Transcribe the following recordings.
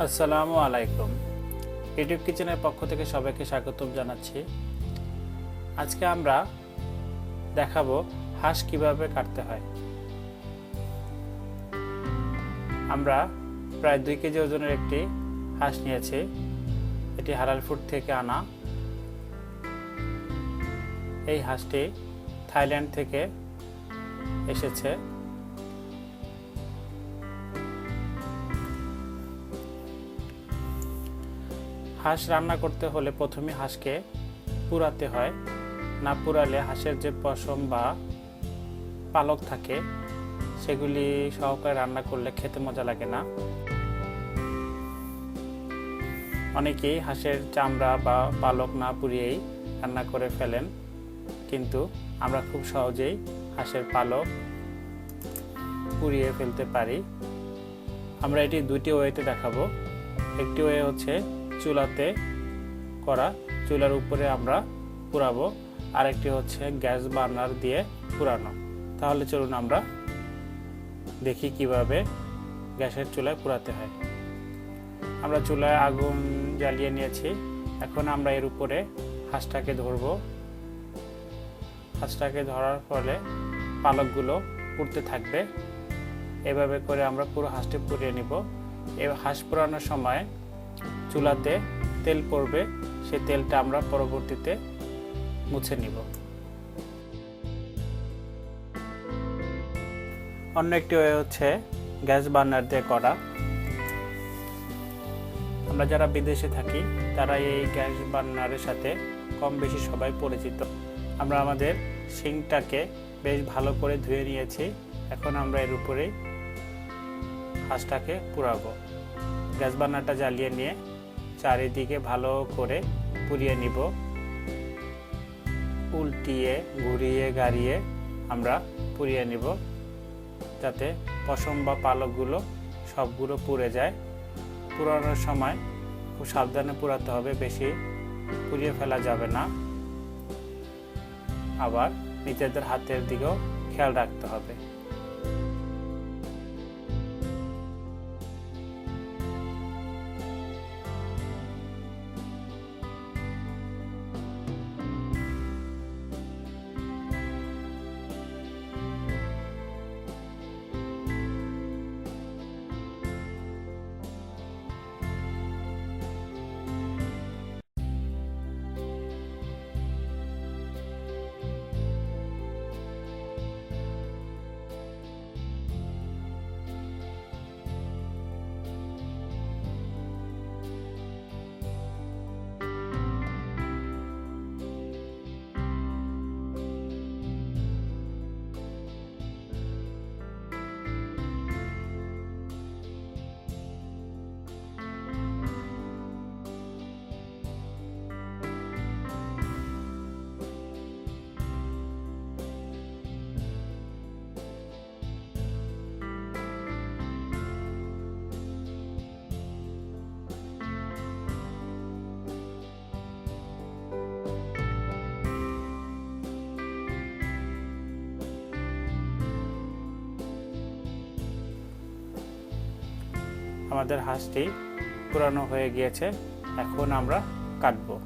আসসালামু আলাইকুম। ইউটিউব কিচেনের পক্ষ থেকে সবাইকে স্বাগতম জানাচ্ছি। আজকে আমরা দেখাবো হাঁস কিভাবে কাটতে হয়। আমরা প্রায় 2 কেজি ওজনের একটি হাঁস নিয়েছি। এটি হালাল ফুড থেকে আনা। এই হাঁসটি থাইল্যান্ড থেকে এসেছে। হাঁস রান্না করতে হলে প্রথমে হাঁসকে পুরাতে হয়। না পুরালে হাঁসের যে পশম বা পালক থাকে সেগুলি সহকারে রান্না করলে খেতে মজা লাগে না। অনেকেই হাঁসের চামড়া বা পালক না পুড়িয়েই রান্না করে ফেলেন, কিন্তু আমরা খুব সহজেই হাঁসের পালক পুড়িয়ে ফেলতে পারি। আমরা এটি দুটি ওয়েতে দেখাবো। একটি ওয়ে হচ্ছে চুলাতে করা, চুলার উপরে আমরা পুরাবো। আরেকটি হচ্ছে গ্যাস বার্নার দিয়ে পুরানো। তাহলে চলুন আমরা দেখি কিভাবে গ্যাসের চুলায় পুরাতে হয়। আমরা চুলায় আগুন জ্বালিয়ে নিয়েছি। এখন আমরা এর উপরে হাঁসটাকে ধরব। হাঁসটাকে ধরার ফলে পালকগুলো পুড়তে থাকবে। এভাবে করে আমরা পুরো হাঁসটি পুড়িয়ে নিব। এই হাঁস পোড়ানোর সময় চুলাতে তেল পড়বে, সেই তেলটা আমরা পরবর্তীতে মুছে নিব। অন্য একটি ওয়ে হচ্ছে গ্যাস বার্নার দিয়ে করা। আমরা যারা বিদেশে থাকি তারা এই গ্যাস বার্নারের সাথে কম বেশি সবাই পরিচিত। আমরা আমাদের সিংটাকে বেশ ভালো করে ধুয়ে নিয়েছি। এখন আমরা এর উপরে হাঁসটাকে পুড়াবো। গ্যাস বার্নারটা জ্বালিয়ে নিয়ে চারিদিকে ভালো করে পুড়িয়ে নিব। উল্টিয়ে ঘুরিয়ে গাড়িয়ে আমরা পুড়িয়ে নিব, যাতে পশম বা পালকগুলো সবগুলো পুড়ে যায়। পুরানোর সময় খুব সাবধানে পুরাতে হবে, বেশি পুড়িয়ে ফেলা যাবে না। আবার নিজেদের হাতের দিকেও খেয়াল রাখতে হবে। আমাদের হাঁসটি পুরানো হয়ে গিয়েছে। এখন আমরা কাটবো।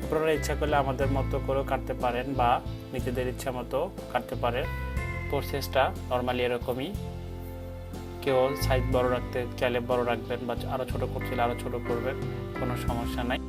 আপনারা ইচ্ছা করলে আমাদের মতো করেও কাটতে পারেন বা নিজেদের ইচ্ছা মতো কাটতে পারেন। প্রসেসটা নর্মালি এরকমই। কেউ সাইজ বড় রাখতে চাইলে বড় রাখবেন বা আরও ছোট করতে চাইলে আরও ছোট করবেন, কোনো সমস্যা নাই।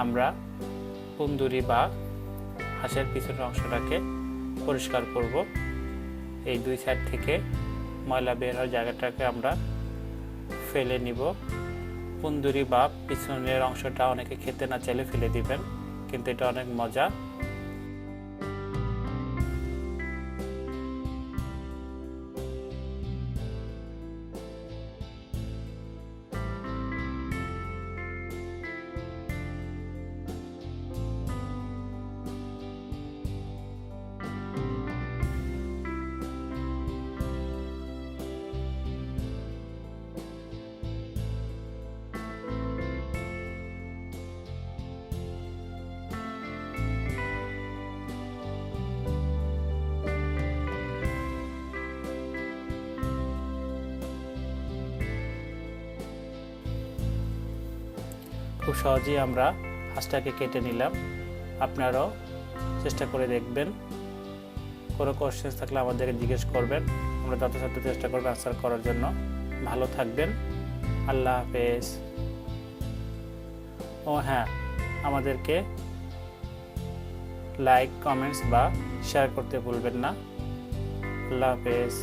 আমরা কুন্দুরি বা হাঁসের পিছনের অংশটাকে পরিষ্কার করব। এই দুই সাইড থেকে ময়লা বের হওয়ার জায়গাটাকে আমরা ফেলে নিব। কুন্দুরি বা পিছনের অংশটা অনেকে খেতে না চাইলে ফেলে দিবেন, কিন্তু এটা অনেক মজা। খুব সহজেই আমরা হাঁসটাকে কেটে নিলাম। আপনারাও চেষ্টা করে দেখবেন। কোনো কোশ্চেন থাকলে আমাদেরকে জিজ্ঞেস করবেন, আমরা যথাসাধ্য চেষ্টা করবো আনসার করার জন্য। ভালো থাকবেন, আল্লাহ হাফেজ। ও হ্যাঁ, আমাদেরকে লাইক, কমেন্টস বা শেয়ার করতে ভুলবেন না। আল্লাহ হাফেজ।